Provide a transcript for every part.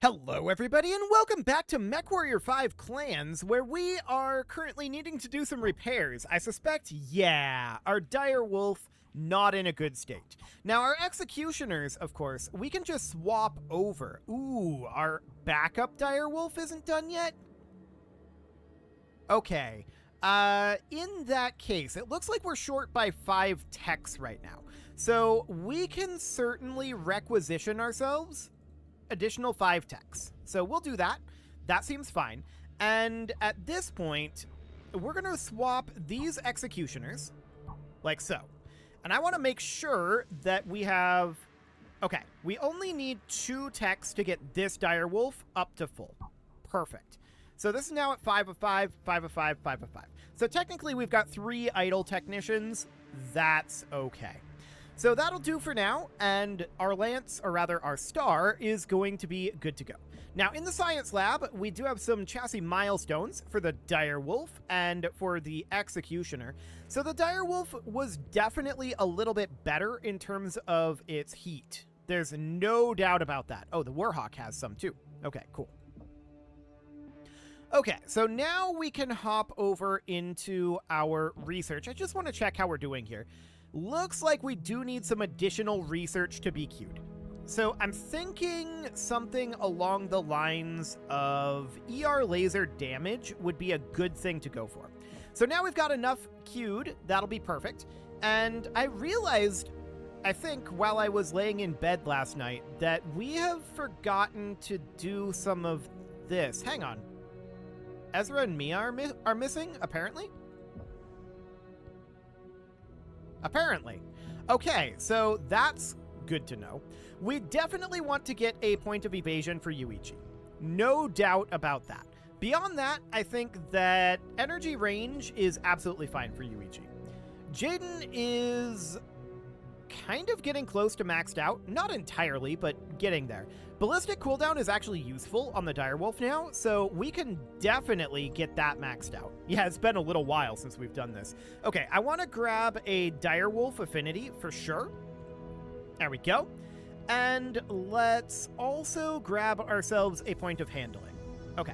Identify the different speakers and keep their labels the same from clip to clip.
Speaker 1: Hello everybody and welcome back to MechWarrior 5 Clans, where we are currently needing to do some repairs. I suspect, our dire wolf not in a good state. Now our executioners, of course, we can just swap over. Ooh, our backup dire wolf isn't done yet? Okay, in that case, it looks like we're short by 5 techs right now. So we can certainly requisition ourselves additional 5 techs. So we'll do that. That seems fine. And at this point, we're going to swap these executioners like so. And I want to make sure that we have... Okay, we only need 2 techs to get this dire wolf up to full. Perfect. So this is now at 5 of 5, 5 of 5, 5 of 5. So technically we've got 3 idle technicians. That's okay. So that'll do for now, and our Lance, or rather our Star, is going to be good to go. Now, in the Science Lab, we do have some chassis milestones for the Dire Wolf and for the Executioner. So the Dire Wolf was definitely a little bit better in terms of its heat. There's no doubt about that. Oh, the Warhawk has some too. Okay, cool. Okay, so now we can hop over into our research. I just want to check how we're doing here. Looks like we do need some additional research to be queued. So I'm thinking something along the lines of ER laser damage would be a good thing to go for. So now we've got enough queued, that'll be perfect. And I realized, I think while I was laying in bed last night, that we have forgotten to do some of this. Hang on. Ezra and Mia are missing, apparently? Apparently. Okay, so that's good to know. We definitely want to get a point of evasion for Yuichi. No doubt about that. Beyond that, I think that energy range is absolutely fine for Yuichi. Jaden is kind of getting close to maxed out. Not entirely, but getting there. Ballistic cooldown is actually useful on the Direwolf now, so we can definitely get that maxed out. Yeah, it's been a little while since we've done this. Okay, I want to grab a Direwolf affinity for sure. There we go. And let's also grab ourselves a point of handling. Okay.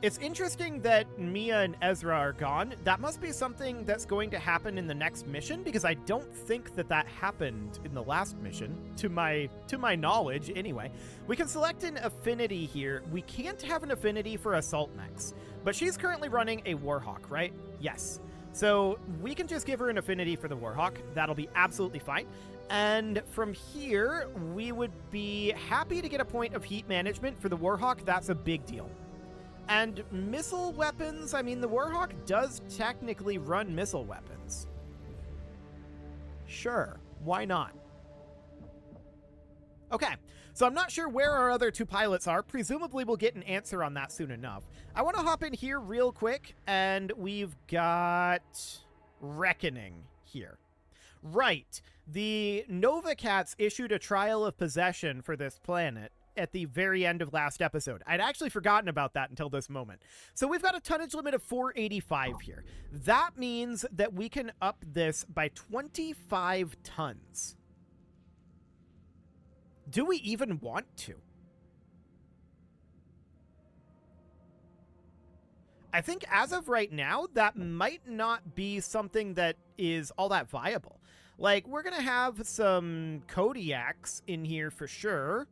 Speaker 1: It's interesting that Mia and Ezra are gone. That must be something that's going to happen in the next mission, because I don't think that that happened in the last mission, to my knowledge anyway. We can select an affinity here. We can't have an affinity for Assault Mechs, but she's currently running a Warhawk, right? Yes. So we can just give her an affinity for the Warhawk. That'll be absolutely fine. And from here, we would be happy to get a point of heat management for the Warhawk. That's a big deal. And missile weapons, I mean, the Warhawk does technically run missile weapons. Sure, why not? Okay, so I'm not sure where our other 2 pilots are. Presumably we'll get an answer on that soon enough. I want to hop in here real quick, and we've got Reckoning here. Right, the Nova Cats issued a trial of possession for this planet at the very end of last episode. I'd actually forgotten about that until this moment. So we've got a tonnage limit of 485 here. That means that we can up this by 25 tons. Do we even want to? I think as of right now, that might not be something that is all that viable. Like, we're going to have some Kodiaks in here for sure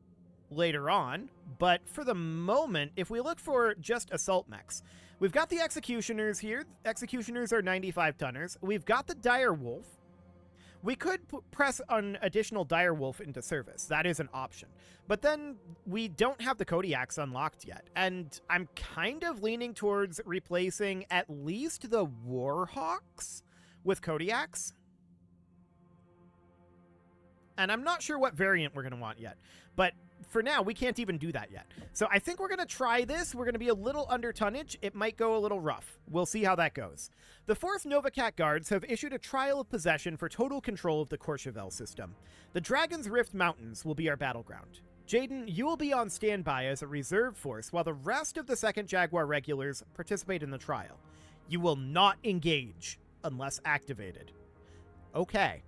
Speaker 1: later on, but for the moment, if we look for just assault mechs, we've got the executioners here. Executioners are 95 tonners. We've got the dire wolf. We could press an additional dire wolf into service. That is an option. But then we don't have the Kodiaks unlocked yet, and I'm kind of leaning towards replacing at least the Warhawks with Kodiaks. And I'm not sure what variant we're going to want yet, but for now, we can't even do that yet. So I think we're going to try this. We're going to be a little under tonnage. It might go a little rough. We'll see how that goes. The 4th Nova Cat Guards have issued a trial of possession for total control of the Courchevel system. The Dragon's Rift Mountains will be our battleground. Jaden, you will be on standby as a reserve force while the rest of the 2nd Jaguar regulars participate in the trial. You will not engage unless activated. Okay.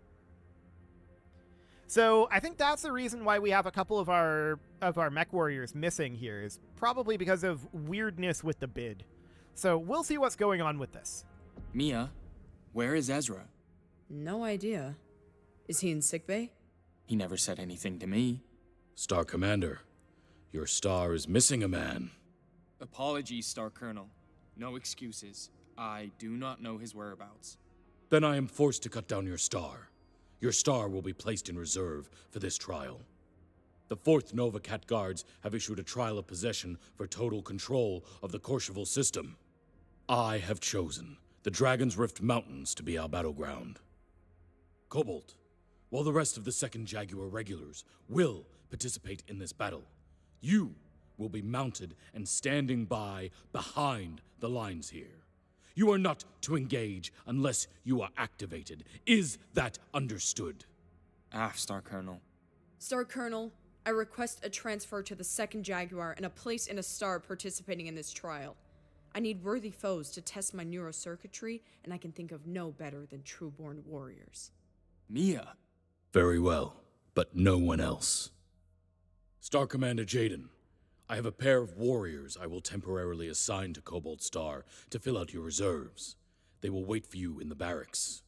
Speaker 1: So I think that's the reason why we have a couple of our mech warriors missing here, is probably because of weirdness with the bid. So we'll see what's going on with this.
Speaker 2: Mia, where is Ezra?
Speaker 3: No idea. Is he in sickbay?
Speaker 2: He never said anything to me.
Speaker 4: Star Commander, your star is missing a man.
Speaker 2: Apologies, Star Colonel. No excuses. I do not know his whereabouts.
Speaker 4: Then I am forced to cut down your star. Your star will be placed in reserve for this trial. The 4th Nova Cat Guards have issued a trial of possession for total control of the Courchevel system. I have chosen the Dragon's Rift Mountains to be our battleground. Cobalt, while the rest of the 2nd Jaguar regulars will participate in this battle, you will be mounted and standing behind the lines here. You are not to engage unless you are activated. Is that understood?
Speaker 2: Star Colonel.
Speaker 3: Star Colonel, I request a transfer to the 2nd Jaguar and a place in a star participating in this trial. I need worthy foes to test my neurocircuitry, and I can think of no better than true-born warriors.
Speaker 2: Mia.
Speaker 4: Very well, but no one else. Star Commander Jaden, I have a pair of warriors I will temporarily assign to Cobalt Star to fill out your reserves. They will wait for you in the barracks.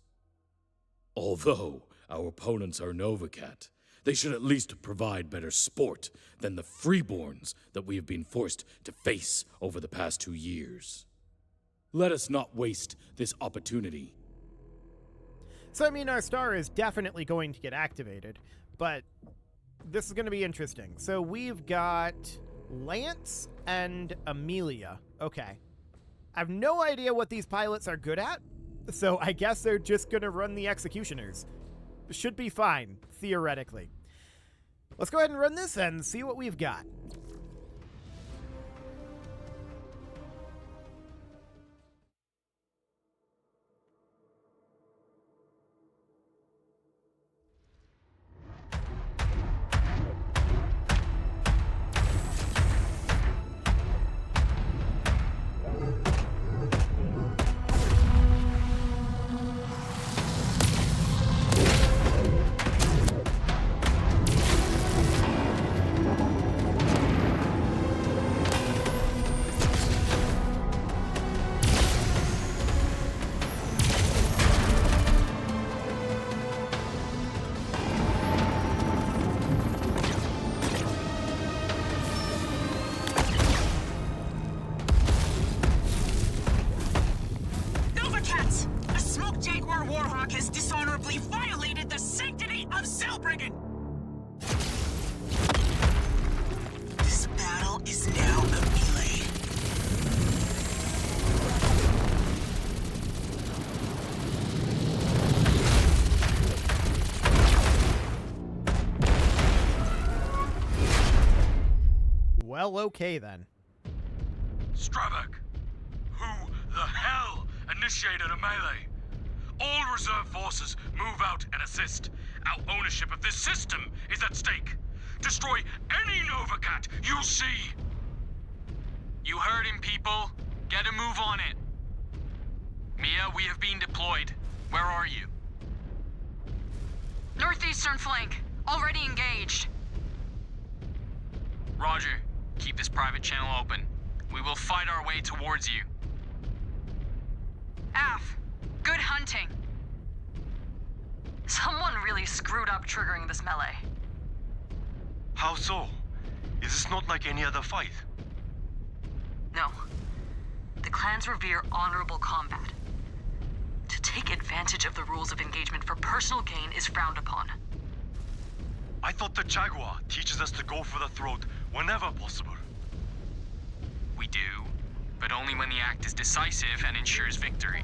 Speaker 4: Although our opponents are Novacat, they should at least provide better sport than the freeborns that we have been forced to face over the past 2 years. Let us not waste this opportunity.
Speaker 1: So, I mean, our star is definitely going to get activated, but this is going to be interesting. So we've got Lance and Amelia. Okay. I have no idea what these pilots are good at, so I guess they're just going to run the executioners. Should be fine, theoretically. Let's go ahead and run this and see what we've got. Well, okay then.
Speaker 4: Stravak, who the hell initiated a melee? All reserve forces move out and assist. Our ownership of this system is at stake. Destroy any Novacat you see.
Speaker 5: You heard him, people. Get a move on it. Mia, we have been deployed. Where are you?
Speaker 6: Northeastern flank. Already engaged.
Speaker 5: Roger. Keep this private channel open. We will fight our way towards you.
Speaker 6: Af, good hunting. Someone really screwed up triggering this melee.
Speaker 7: How so? Is this not like any other fight?
Speaker 6: No. The clans revere honorable combat. To take advantage of the rules of engagement for personal gain is frowned upon.
Speaker 7: I thought the Jaguar teaches us to go for the throat whenever possible.
Speaker 5: We do, but only when the act is decisive and ensures victory.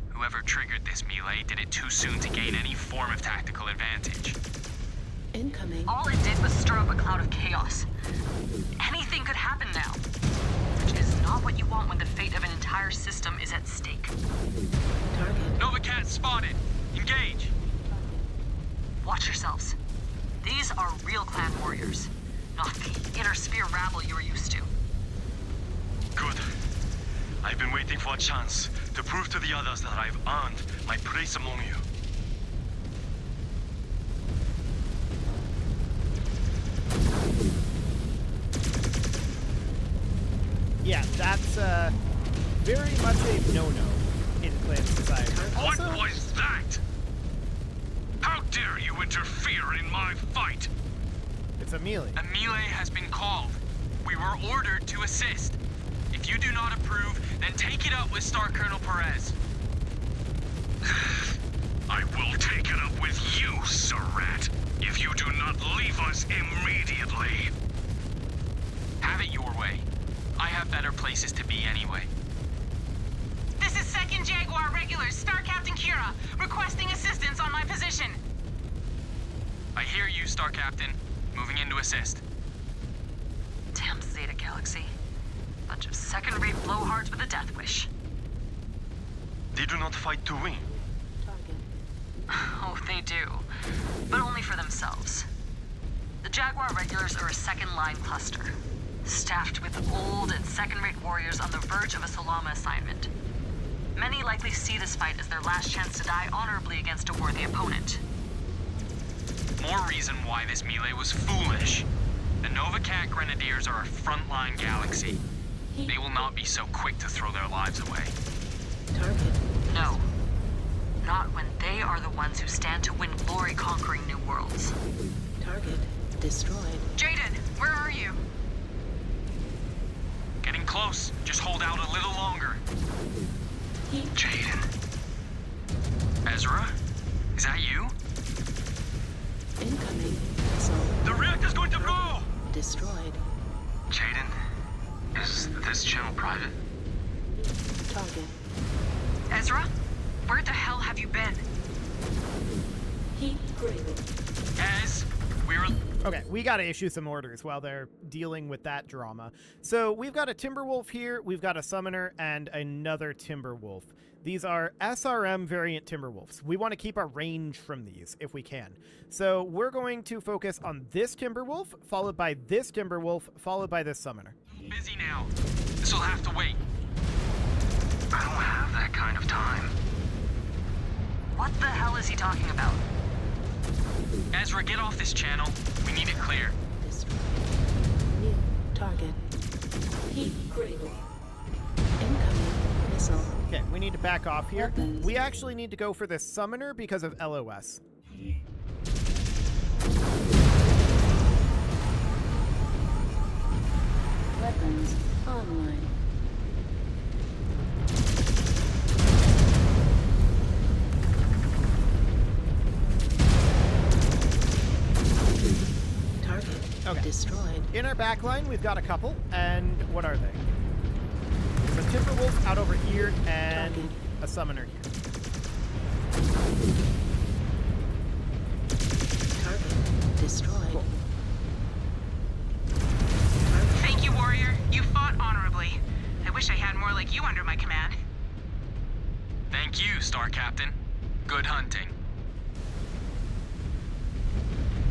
Speaker 5: Whoever triggered this melee did it too soon to gain any form of tactical advantage.
Speaker 8: Incoming.
Speaker 6: All it did was stir up a cloud of chaos. Anything could happen now. Which is not what you want when the fate of an entire system is at stake.
Speaker 8: Target.
Speaker 5: Novacat spotted. Engage.
Speaker 6: Watch yourselves. These are real clan warriors, not the inner sphere rabble you are used to.
Speaker 7: Good. I've been waiting for a chance to prove to the others that I've earned my place among you.
Speaker 1: Yeah, that's very much a no-no in clan society.
Speaker 7: What
Speaker 1: Also,
Speaker 7: was that? How dare you interfere in my fight?
Speaker 1: it's a melee.
Speaker 5: A melee has been called. We were ordered to assist. If you do not approve, then take it up with Star Colonel Perez.
Speaker 7: I will take it up with you, Surrat, if you do not leave us immediately.
Speaker 5: Have it your way. I have better places to be anyway.
Speaker 9: This is 2nd Jaguar Regulars, Star Captain Kira, requesting assistance on my position.
Speaker 5: I hear you, Star Captain. Moving in to assist.
Speaker 6: Damn Zeta Galaxy. Bunch of second-rate blowhards with a death wish.
Speaker 7: They do not fight to win.
Speaker 8: Target.
Speaker 6: Oh, they do. But only for themselves. The Jaguar Regulars are a second-line cluster, staffed with old and second-rate warriors on the verge of a Salama assignment. Many likely see this fight as their last chance to die honorably against a worthy opponent.
Speaker 5: More reason why this melee was foolish. The Nova Cat Grenadiers are a frontline galaxy. They will not be so quick to throw their lives away.
Speaker 8: Target.
Speaker 6: No. Not when they are the ones who stand to win glory conquering new worlds.
Speaker 8: Target destroyed.
Speaker 9: Jaden, where are you?
Speaker 5: Getting close. Just hold out a little longer.
Speaker 7: Jaden.
Speaker 5: Ezra? Is that you?
Speaker 8: Incoming. Missile
Speaker 7: The reactor's going to blow!
Speaker 8: destroyed.
Speaker 7: Jaden, is this channel private?
Speaker 8: Target.
Speaker 9: Ezra? Where the hell have you been?
Speaker 8: Heat graded.
Speaker 5: Ez, we're...
Speaker 1: Okay, we gotta issue some orders while they're dealing with that drama. So we've got a Timberwolf here, we've got a Summoner, and another Timberwolf. These are SRM variant Timberwolves. We want to keep our range from these if we can. So we're going to focus on this Timberwolf, followed by this Timberwolf, followed by this Summoner.
Speaker 5: busy now. This'll have to wait.
Speaker 7: I don't have that kind of time.
Speaker 6: What the hell is he talking about?
Speaker 5: Ezra, get off this channel. We need it clear.
Speaker 8: Destroyed. New target. Heat graded. Incoming missile.
Speaker 1: Okay, we need to back off here.
Speaker 8: Weapons.
Speaker 1: We actually need to go for this Summoner because of LOS.
Speaker 8: Weapons online. Target
Speaker 1: Okay.
Speaker 8: destroyed.
Speaker 1: In our back line, we've got a couple, and what are they? There's a Timberwolf out over here, and
Speaker 8: Target.
Speaker 1: a Summoner here.
Speaker 8: Target destroyed.
Speaker 1: Cool.
Speaker 9: Thank you, Warrior. You fought honorably. I wish I had more like you under my command.
Speaker 5: Thank you, Star Captain. Good hunting.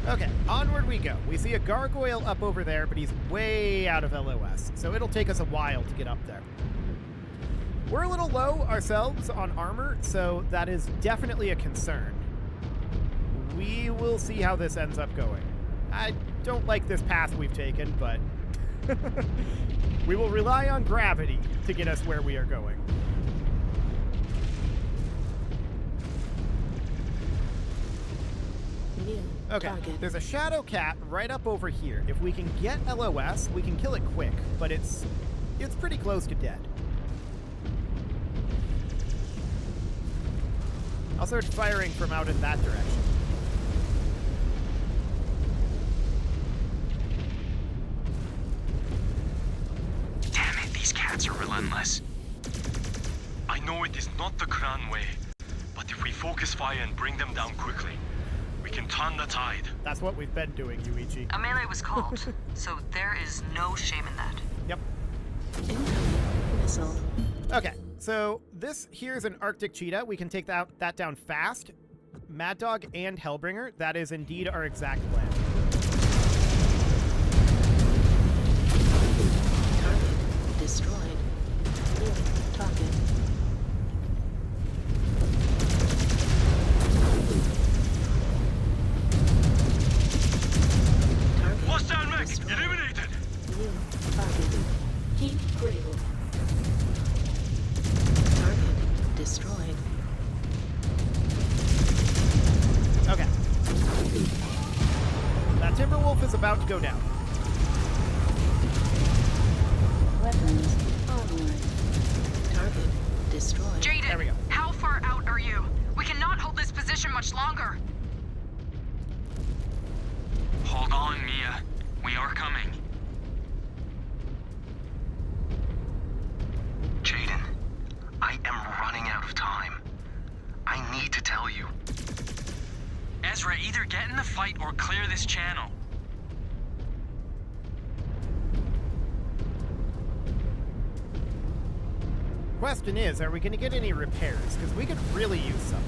Speaker 1: Okay, onward we go. We see a gargoyle up over there, but he's way out of LOS, so it'll take us a while to get up there. We're a little low ourselves on armor, so that is definitely a concern. We will see how this ends up going. I don't like this path we've taken, but we will rely on gravity to get us where we are going.
Speaker 8: New
Speaker 1: Okay,
Speaker 8: target.
Speaker 1: there's a Shadow Cat right up over here. If we can get LOS, we can kill it quick, but it's pretty close to dead. I'll start firing from out in that direction.
Speaker 5: Damn it, these cats are relentless.
Speaker 7: I know it is not the Kran way, but if we focus fire and bring them down quickly, we can turn the tide.
Speaker 1: That's what we've been doing, Yuichi.
Speaker 6: A melee was called, so there is no shame in that.
Speaker 1: Yep.
Speaker 8: Incoming missile.
Speaker 1: Okay, so this here's an Arctic cheetah. We can take that down fast. Mad Dog and Hellbringer. That is indeed our exact plan.
Speaker 8: Target destroyed. New target. Target
Speaker 7: Hostile mech
Speaker 8: destroyed.
Speaker 7: eliminated.
Speaker 8: New target. Heat critical.
Speaker 1: go down.
Speaker 8: Weapons online. Target destroyed.
Speaker 6: Jaden,
Speaker 1: There we go.
Speaker 6: how far out are you? We cannot hold this position much longer.
Speaker 5: Hold on, Mia. We are coming.
Speaker 7: Jaden, I am running out of time. I need to tell you.
Speaker 5: Ezra, either get in the fight or clear this channel.
Speaker 1: Question is, are we going to get any repairs? Because we could really use some.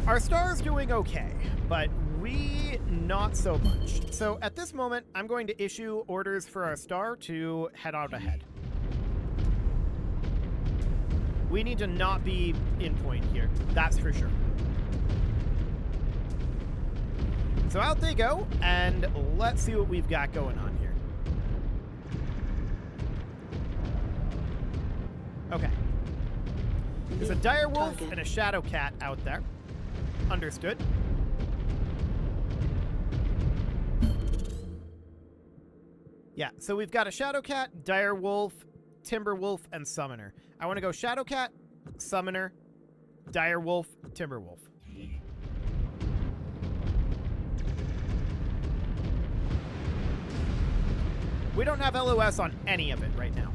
Speaker 1: Our star's doing okay, but we not so much. So at this moment, I'm going to issue orders for our star to head out ahead. We need to not be in point here, that's for sure. So out they go, and let's see what we've got going on here. Okay. There's a dire wolf
Speaker 8: Target.
Speaker 1: and a shadow cat out there. Understood. Yeah, so we've got a shadow cat, dire wolf, timber wolf, and summoner. I want to go shadow cat, summoner, dire wolf, timber wolf. We don't have LOS on any of it right now.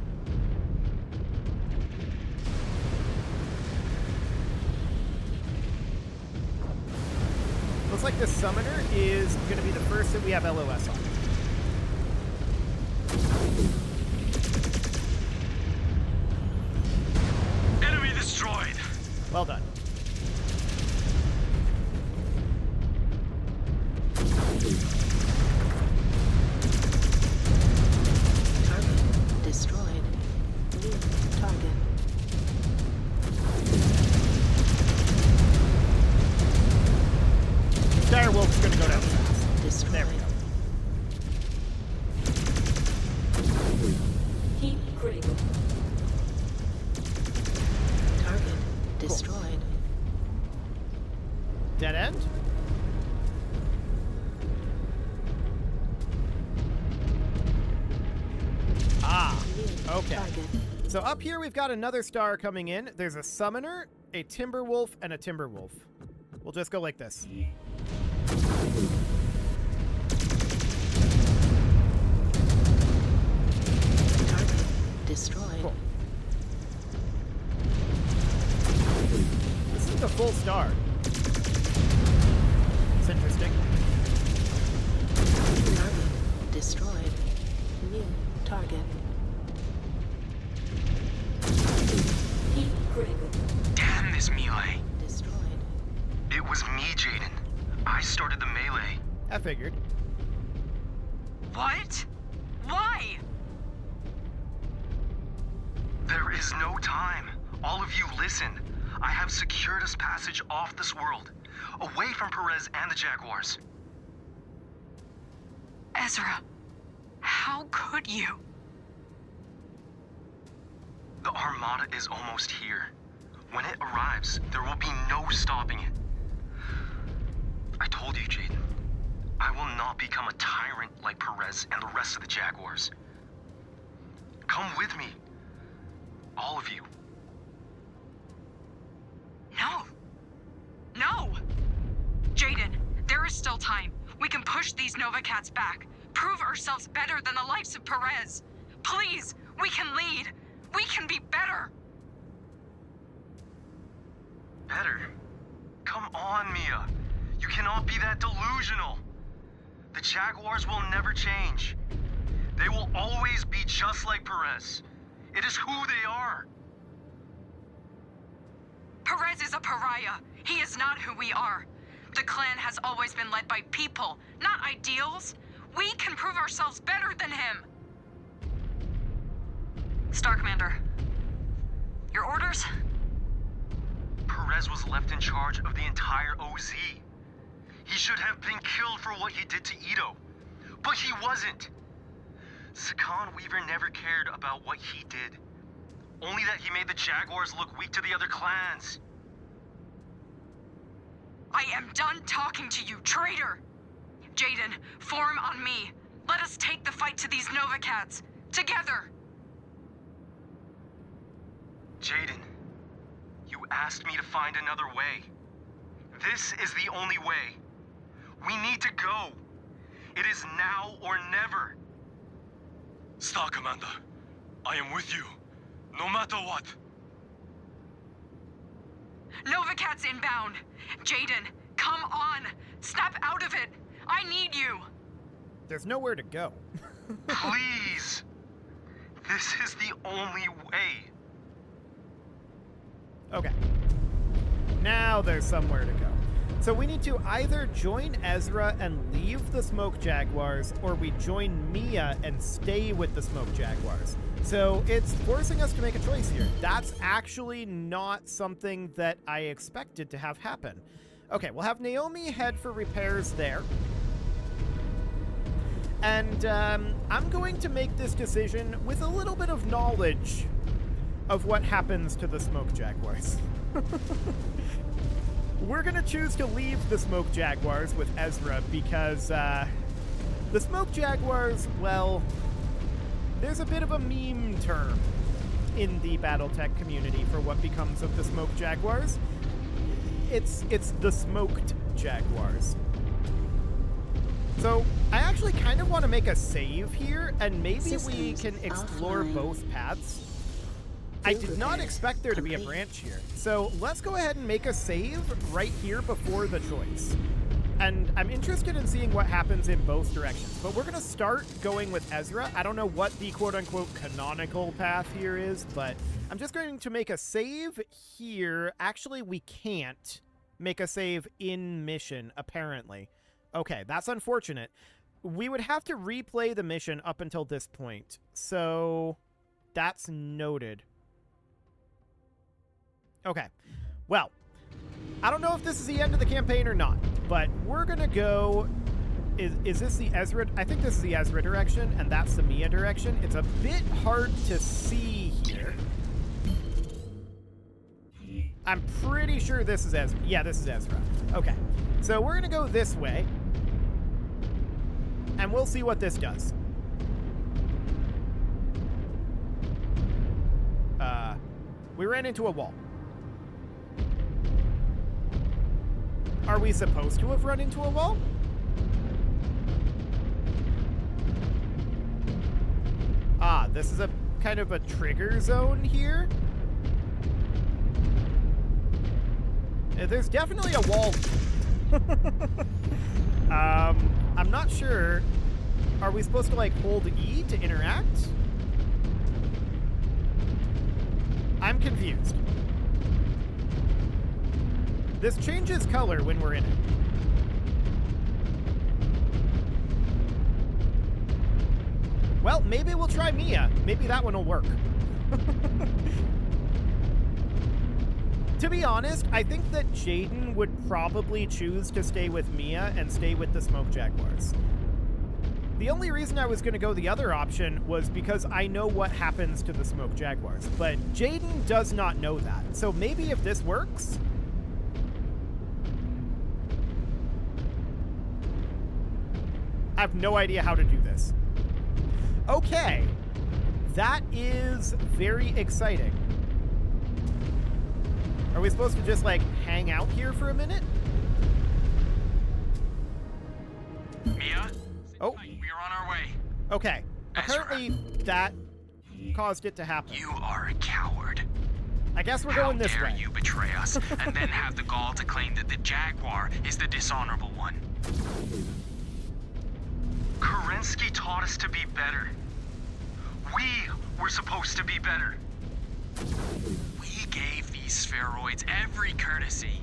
Speaker 1: Looks like the summoner is going to be the first that we have LOS on.
Speaker 7: Enemy destroyed.
Speaker 1: Well done.
Speaker 8: Target destroyed. New target.
Speaker 1: Dire wolf's going to go down fast.
Speaker 8: Destroyed.
Speaker 1: There we go.
Speaker 8: Heat critical. Target destroyed.
Speaker 1: Dead end. Ah,
Speaker 8: New
Speaker 1: okay.
Speaker 8: target.
Speaker 1: So up here we've got another star coming in. There's a summoner, a timber wolf, and a timber wolf. We'll just go like this.
Speaker 8: Target destroyed.
Speaker 1: Cool. This is a full star. It's interesting.
Speaker 8: Target destroyed. New target. Heat critical.
Speaker 5: Damn this melee.
Speaker 8: Destroyed.
Speaker 7: It was me, Jaden. I started the melee.
Speaker 1: I figured.
Speaker 6: What? Why?
Speaker 7: There is no time. All of you listen. I have secured us passage off this world, away from Perez and the Jaguars.
Speaker 6: Ezra, how could you?
Speaker 7: The Armada is almost here. When it arrives, there will be no stopping it. I told you, Jaden. I will not become a tyrant like Perez and the rest of the Jaguars. Come with me. All of you.
Speaker 6: No. No! Jaden, there is still time. We can push these Nova Cats back. Prove ourselves better than the likes of Perez. Please, we can lead. We can be better.
Speaker 7: Better? Come on, Mia. You cannot be that delusional. The Jaguars will never change. They will always be just like Perez. It is who they are.
Speaker 6: Perez is a pariah. He is not who we are. The clan has always been led by people, not ideals. We can prove ourselves better than him. Star Commander, your orders?
Speaker 7: Perez was left in charge of the entire OZ. He should have been killed for what he did to Ito. But he wasn't. Sakan Weaver never cared about what he did. Only that he made the Jaguars look weak to the other clans.
Speaker 6: I am done talking to you, traitor! Jaden, form on me. Let us take the fight to these Nova Cats. Together!
Speaker 7: Jaden, you asked me to find another way. This is the only way. We need to go. It is now or never.
Speaker 10: Star Commander, I am with you, no matter what.
Speaker 6: Nova Cat's inbound. Jaden, come on! Snap out of it! I need you!
Speaker 1: There's nowhere to go.
Speaker 7: Please. This is the only way.
Speaker 1: Okay. Now there's somewhere to go. So we need to either join Ezra and leave the Smoke Jaguars, or we join Mia and stay with the Smoke Jaguars. So it's forcing us to make a choice here. That's actually not something that I expected to have happen. Okay, we'll have Naomi head for repairs there. And I'm going to make this decision with a little bit of knowledge of what happens to the Smoke Jaguars. We're going to choose to leave the Smoke Jaguars with Ezra because the Smoke Jaguars, well, there's a bit of a meme term in the Battletech community for what becomes of the Smoke Jaguars. It's the Smoked Jaguars. So I actually kind of want to make a save here, and maybe we can explore both paths. I did not expect there to be a branch here. So let's go ahead and make a save right here before the choice. And I'm interested in seeing what happens in both directions. But we're going to start going with Ezra. I don't know what the quote-unquote canonical path here is, but I'm just going to make a save here. Actually, we can't make a save in mission, apparently. Okay, that's unfortunate. We would have to replay the mission up until this point. So that's noted. Okay, well, I don't know if this is the end of the campaign or not, but we're gonna go, is this the Ezra? I think this is the Ezra direction, and that's the Mia direction. It's a bit hard to see here. I'm pretty sure this is Ezra. Yeah, this is Ezra. Okay, so we're gonna go this way, and we'll see what this does. We ran into a wall. Are we supposed to have run into a wall? Ah, this is a kind of a trigger zone here. There's definitely a wall. I'm not sure. Are we supposed to, like, hold E to interact? I'm confused. This changes color when we're in it. Well, maybe we'll try Mia. Maybe that one will work. To be honest, I think that Jaden would probably choose to stay with Mia and stay with the Smoke Jaguars. The only reason I was going to go the other option was because I know what happens to the Smoke Jaguars, but Jaden does not know that. So maybe if this works... I have no idea how to do this. Okay. That is very exciting. Are we supposed to just, like, hang out here for a minute?
Speaker 5: Mia?
Speaker 1: Oh.
Speaker 5: We're on our way.
Speaker 1: Okay.
Speaker 5: Ezra.
Speaker 1: Apparently that caused it to happen.
Speaker 5: You are a coward.
Speaker 1: I guess we're going this
Speaker 5: How
Speaker 1: way.
Speaker 5: dare you betray us and then have the gall to claim that the Jaguar is the dishonorable one?
Speaker 7: Kerensky taught us to be better. We were supposed to be better.
Speaker 5: We gave these spheroids every courtesy,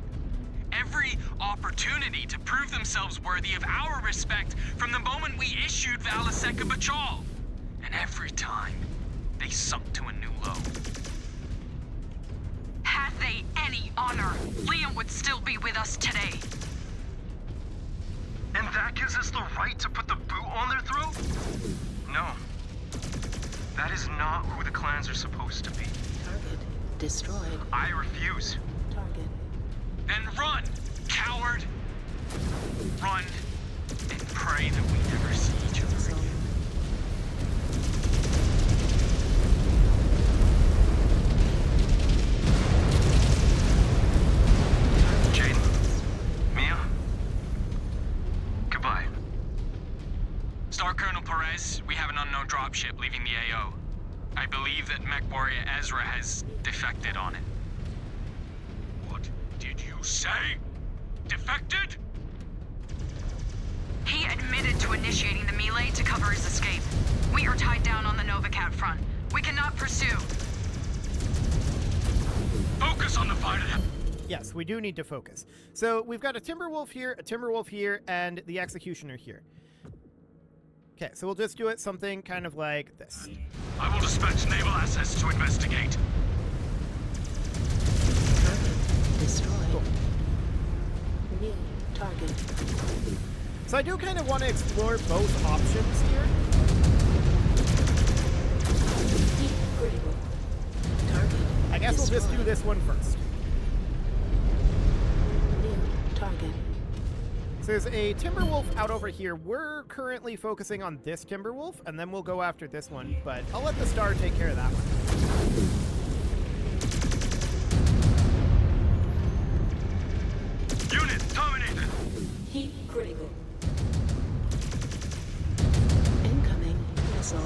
Speaker 5: every opportunity to prove themselves worthy of our respect from the moment we issued Valaseka Bachal. And every time, they sunk to a new low.
Speaker 6: Had they any honor, Liam would still be with us today.
Speaker 7: And that gives us the right to put the boot on their throat? No. That is not who the clans are supposed to be.
Speaker 8: Target destroyed.
Speaker 7: I refuse.
Speaker 8: Target.
Speaker 5: Then run, coward! Run, and pray that we never see each other again. unknown dropship leaving the AO. I believe that MechWarrior Ezra has defected on it.
Speaker 10: What did you say? Defected?
Speaker 6: He admitted to initiating the melee to cover his escape. We are tied down on the Novacat front. We cannot pursue.
Speaker 10: Focus on the fight.
Speaker 1: Yes, we do need to focus. So we've got a Timberwolf here, and the Executioner here. Okay, so we'll just do it something kind of like this.
Speaker 10: I will dispatch naval assets to investigate.
Speaker 8: Target destroyed.
Speaker 1: Cool.
Speaker 8: New target.
Speaker 1: So I do kind of want to explore both options here.
Speaker 8: Heat critical. Target
Speaker 1: I guess we'll just do this one first.
Speaker 8: New target.
Speaker 1: So there's a Timberwolf out over here. We're currently focusing on this Timberwolf, and then we'll go after this one, but I'll let the Star take care of that one.
Speaker 10: Unit terminated.
Speaker 8: Heat critical. Incoming missile.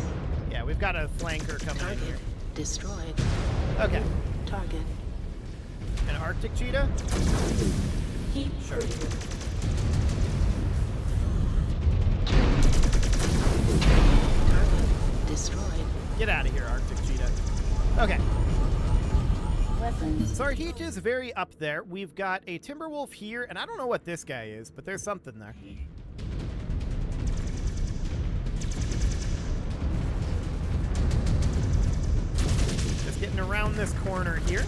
Speaker 1: Yeah, we've got a flanker coming in here.
Speaker 8: Target destroyed.
Speaker 1: Okay.
Speaker 8: Target.
Speaker 1: An Arctic Cheetah?
Speaker 8: Heat
Speaker 1: Sure.
Speaker 8: critical. Target destroyed.
Speaker 1: Get out of here, Arctic Cheetah. Okay.
Speaker 8: Weapons.
Speaker 1: So our heat is very up there. We've got a Timberwolf here, and I don't know what this guy is, but there's something there. Just getting around this corner here.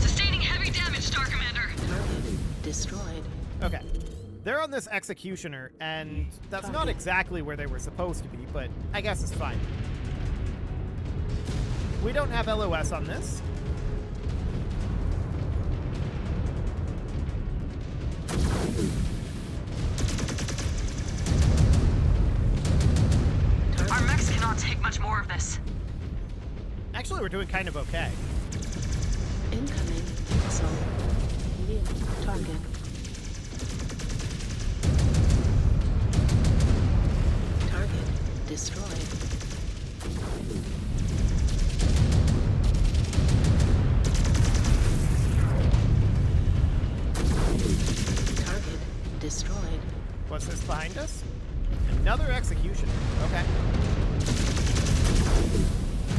Speaker 6: Sustaining heavy damage, Star Commander.
Speaker 8: Target destroyed.
Speaker 1: Okay. They're on this Executioner, and that's not exactly where they were supposed to be, but I guess it's fine. We don't have LOS on this.
Speaker 6: Our mechs cannot take much more of this.
Speaker 1: Actually, we're doing kind of okay.
Speaker 8: Incoming missile. New target. Target destroyed. Target destroyed.
Speaker 1: What's this behind us? Another Executioner. Okay.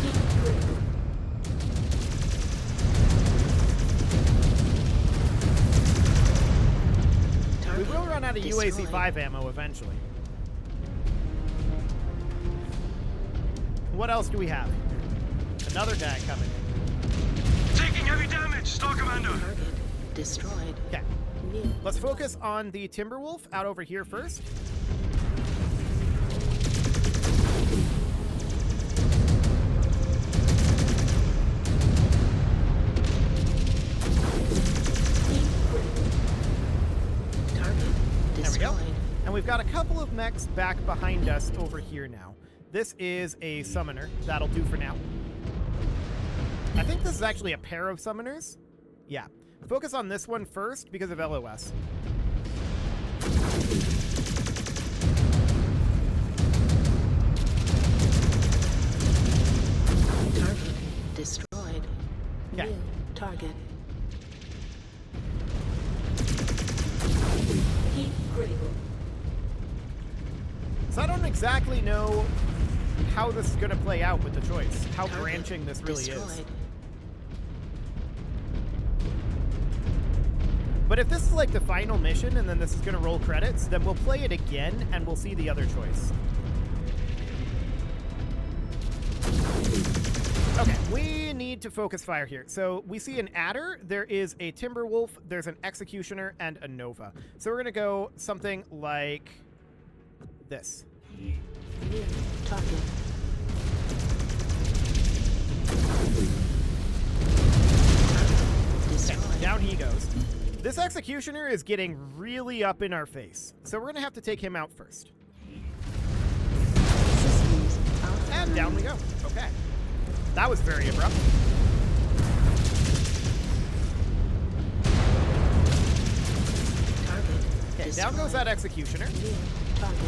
Speaker 8: Heat critical.
Speaker 1: We
Speaker 8: Target
Speaker 1: will run out of
Speaker 8: destroyed.
Speaker 1: UAC-5 ammo eventually. What else do we have? Another guy coming.
Speaker 10: Taking heavy damage, Star Commander.
Speaker 8: Target destroyed.
Speaker 1: Okay.
Speaker 8: New
Speaker 1: Let's focus on the Timberwolf out over here first.
Speaker 8: heat critical. Target
Speaker 1: There we go.
Speaker 8: destroyed.
Speaker 1: And we've got a couple of mechs back behind us over here now. This is a summoner. That'll do for now. I think this is actually a pair of summoners. Yeah. Focus on this one first because of LOS.
Speaker 8: Target destroyed.
Speaker 1: Okay.
Speaker 8: New target. Heat critical.
Speaker 1: So I don't exactly know how this is going to play out with the choice. How
Speaker 8: Target
Speaker 1: branching this really is.
Speaker 8: destroyed.
Speaker 1: But if this is like the final mission and then this is going to roll credits, then we'll play it again and we'll see the other choice. Okay, we need to focus fire here. So we see an Adder, there is a Timberwolf, there's an Executioner, and a Nova. So we're going to go something like this.
Speaker 8: New target.
Speaker 1: Okay,
Speaker 8: Destroyed.
Speaker 1: down he goes. This Executioner is getting really up in our face. So we're going to have to take him out first.
Speaker 8: Systems out.
Speaker 1: And down we go. Okay. That was very abrupt.
Speaker 8: Target
Speaker 1: Okay, down goes that Executioner.
Speaker 8: Target.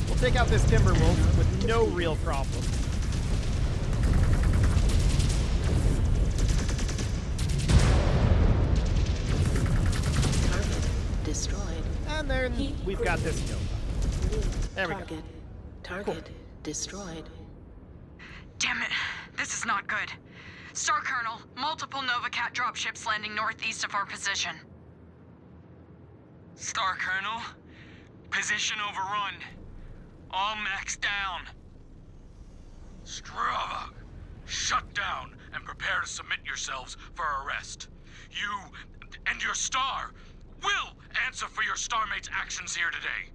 Speaker 1: We'll take out this Timberwolf with no real problem.
Speaker 8: Target destroyed.
Speaker 1: And then we've got this Nova. There we go.
Speaker 8: Target. Target destroyed.
Speaker 6: Damn it. This is not good. Star Colonel, multiple Novacat dropships landing northeast of our position.
Speaker 5: Star Colonel, position overrun. All mechs down.
Speaker 10: Stravag, shut down and prepare to submit yourselves for arrest. You and your star will answer for your starmates' actions here today.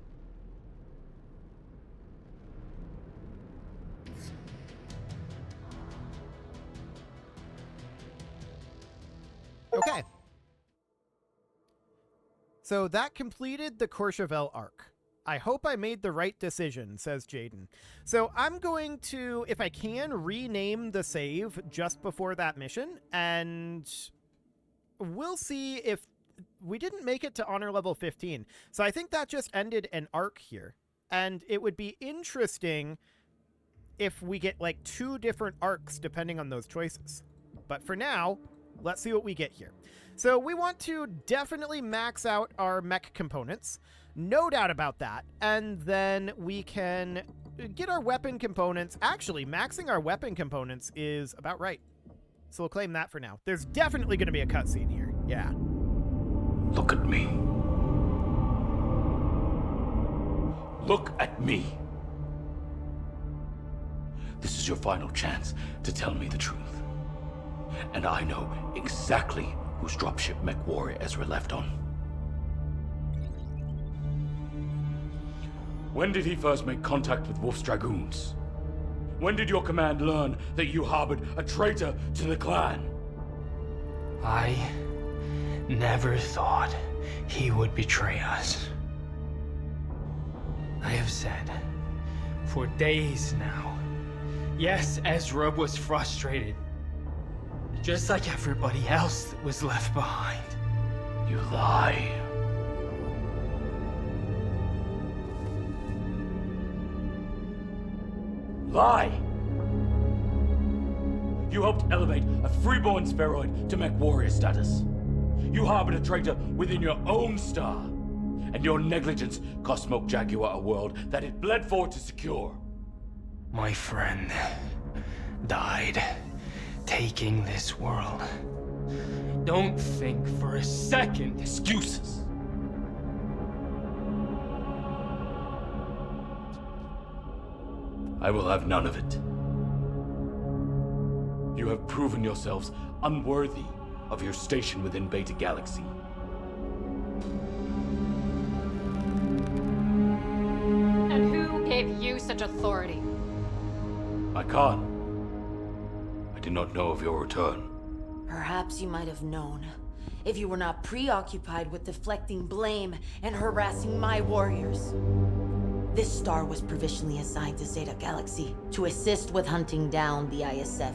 Speaker 1: Okay. So that completed the Courchevel arc. I hope I made the right decision, says Jaden. So I'm going to, if I can, rename the save just before that mission, and we'll see if we didn't make it to honor level 15. So I think that just ended an arc here. And it would be interesting if we get like 2 different arcs depending on those choices. But for now, let's see what we get here. So we want to definitely max out our mech components. No doubt about that. And then we can get our weapon components. Actually, maxing our weapon components is about right. So we'll claim that for now. There's definitely going to be a cutscene here. Yeah.
Speaker 4: Look at me. Look at me. This is your final chance to tell me the truth. And I know exactly whose dropship MechWarrior Ezra left on. When did he first make contact with Wolf's Dragoons? When did your command learn that you harbored a traitor to the clan?
Speaker 11: I never thought he would betray us. I have said for days now, yes, Ezra was frustrated. Just like everybody else that was left behind.
Speaker 4: You lie. Lie! You helped elevate a freeborn spheroid to MechWarrior status. You harbored a traitor within your own star. And your negligence cost Smoke Jaguar a world that it bled for to secure.
Speaker 11: My friend died taking this world. Don't think for a second.
Speaker 4: Excuses. I will have none of it. You have proven yourselves unworthy of your station within Beta Galaxy.
Speaker 12: And who gave you such authority?
Speaker 4: My Khan. I did not know of your return.
Speaker 13: Perhaps you might have known, if you were not preoccupied with deflecting blame and harassing my warriors. This star was provisionally assigned to Zeta Galaxy to assist with hunting down the ISF,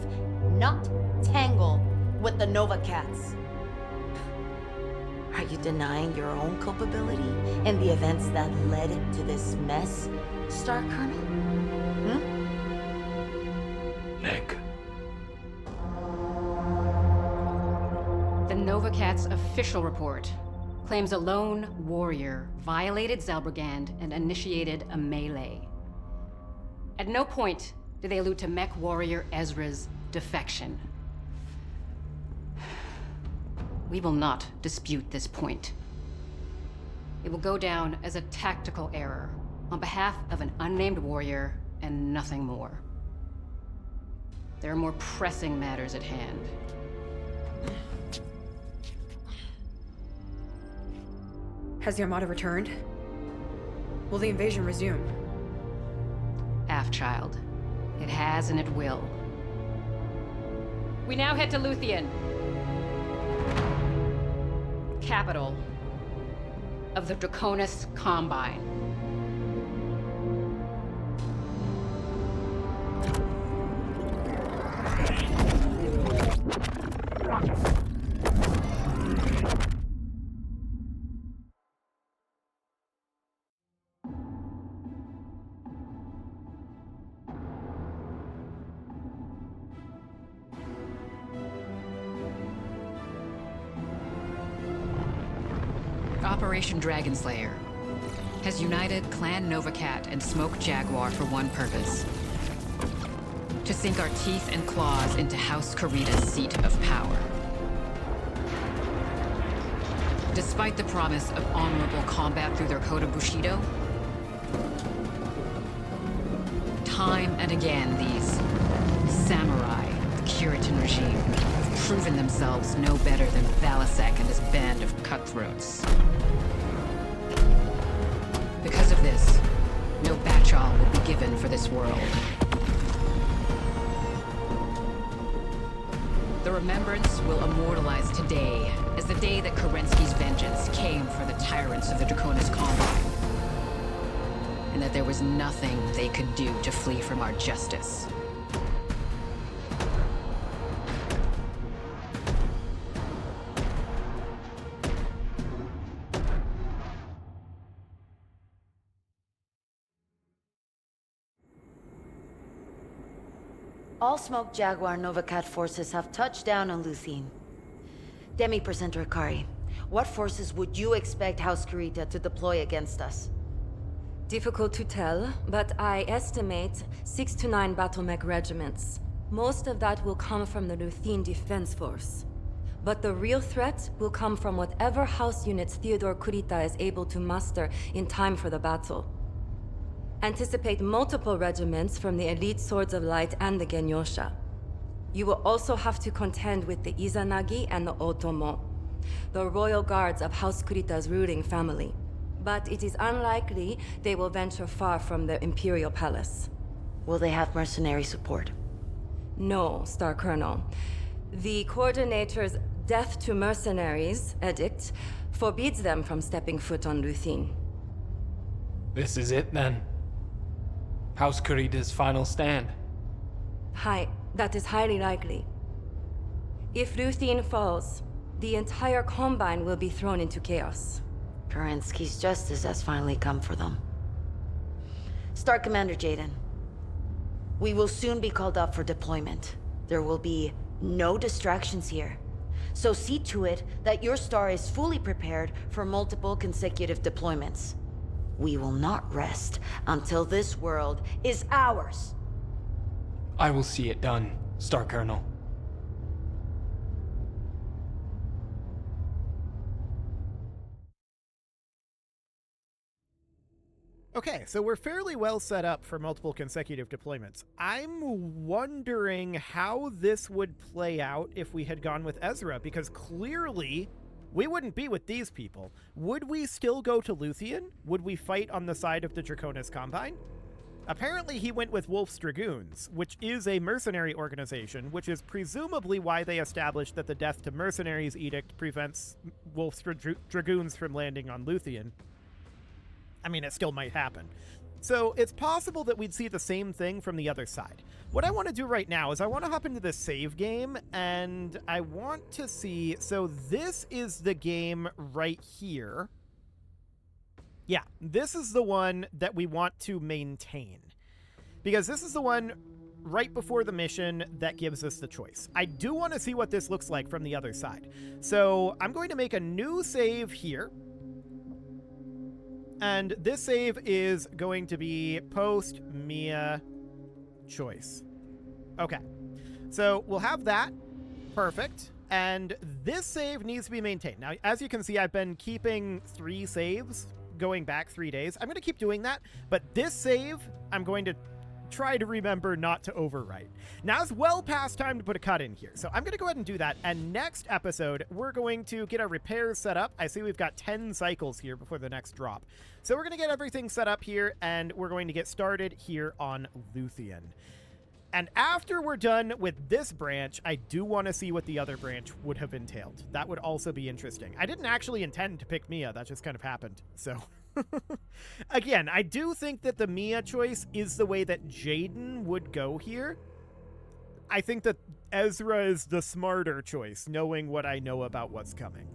Speaker 13: not tangle with the Nova Cats. Are you denying your own culpability in the events that led to this mess, Star Colonel?
Speaker 4: Nick.
Speaker 12: The Novacat's official report claims a lone warrior violated Zelbrigand and initiated a melee. At no point do they allude to MechWarrior Ezra's defection. We will not dispute this point. It will go down as a tactical error on behalf of an unnamed warrior and nothing more. There are more pressing matters at hand.
Speaker 3: Has the Armada returned? Will the invasion resume?
Speaker 12: Child. It has and it will. We now head to Luthien, capital of the Draconis Combine. Operation Dragonslayer has united Clan Novacat and Smoke Jaguar for one purpose: to sink our teeth and claws into House Kurita's seat of power. Despite the promise of honorable combat through their code of Bushido, time and again these samurai, the Curitan regime, have proven themselves no better than Valasek and his band of cutthroats. Because of this, no Batchal will be given for this world. The remembrance will immortalize today as the day that Kerensky's vengeance came for the tyrants of the Draconis Combine. And that there was nothing they could do to flee from our justice.
Speaker 13: All Smoke Jaguar Novacat forces have touched down on Luthien. Demi-Presenter Akari, what forces would you expect House Kurita to deploy against us?
Speaker 14: Difficult to tell, but I estimate 6 to 9 battle mech regiments. Most of that will come from the Luthien Defense Force. But the real threat will come from whatever house units Theodore Kurita is able to muster in time for the battle. Anticipate multiple regiments from the Elite Swords of Light and the Genyosha. You will also have to contend with the Izanagi and the Otomo, the royal guards of House Kurita's ruling family. But it is unlikely they will venture far from the Imperial Palace.
Speaker 13: Will they have mercenary support?
Speaker 14: No, Star Colonel. The Coordinator's Death to Mercenaries edict forbids them from stepping foot on Luthien.
Speaker 11: This is it, then. House Kurita's final stand.
Speaker 14: That is highly likely. If Luthien falls, the entire Combine will be thrown into chaos.
Speaker 13: Kerensky's justice has finally come for them. Star Commander Jaden, we will soon be called up for deployment. There will be no distractions here. So see to it that your star is fully prepared for multiple consecutive deployments. We will not rest until this world is ours.
Speaker 11: I will see it done, Star Colonel.
Speaker 1: Okay, so we're fairly well set up for multiple consecutive deployments. I'm wondering how this would play out if we had gone with Ezra, because clearly we wouldn't be with these people. Would we still go to Luthien? Would we fight on the side of the Draconis Combine? Apparently he went with Wolf's Dragoons, which is a mercenary organization, which is presumably why they established that the Death to Mercenaries Edict prevents Wolf's Dragoons from landing on Luthien. I mean, it still might happen. So it's possible that we'd see the same thing from the other side. What I want to do right now is I want to hop into this save game, and I want to see... So this is the game right here. Yeah, this is the one that we want to maintain. Because this is the one right before the mission that gives us the choice. I do want to see what this looks like from the other side. So I'm going to make a new save here. And this save is going to be post-Mia choice. Okay. So we'll have that. Perfect. And this save needs to be maintained. Now, as you can see, I've been keeping 3 saves going back 3 days. I'm going to keep doing that. But this save, I'm going to try to remember not to overwrite. Now it's well past time to put a cut in here, so I'm going to go ahead and do that. And next episode, we're going to get our repairs set up. I see we've got 10 cycles here before the next drop. So we're going to get everything set up here, and we're going to get started here on Luthien. And after we're done with this branch, I do want to see what the other branch would have entailed. That would also be interesting. I didn't actually intend to pick Mia. That just kind of happened, so... Again, I do think that the Mia choice is the way that Jaden would go here. I think that Ezra is the smarter choice, knowing what I know about what's coming.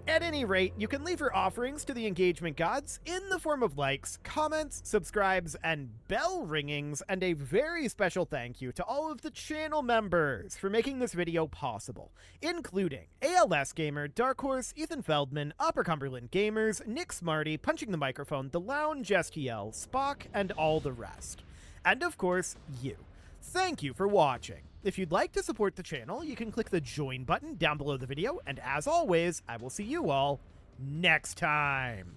Speaker 1: At any rate, you can leave your offerings to the engagement gods in the form of likes, comments, subscribes, and bell ringings, and a very special thank you to all of the channel members for making this video possible, including ALS Gamer, Dark Horse, Ethan Feldman, Upper Cumberland Gamers, Nick Smarty, Punching the Microphone, The Lounge STL, Spock, and all the rest. And of course, you. Thank you for watching. If you'd like to support the channel, you can click the join button down below the video, and as always, I will see you all next time.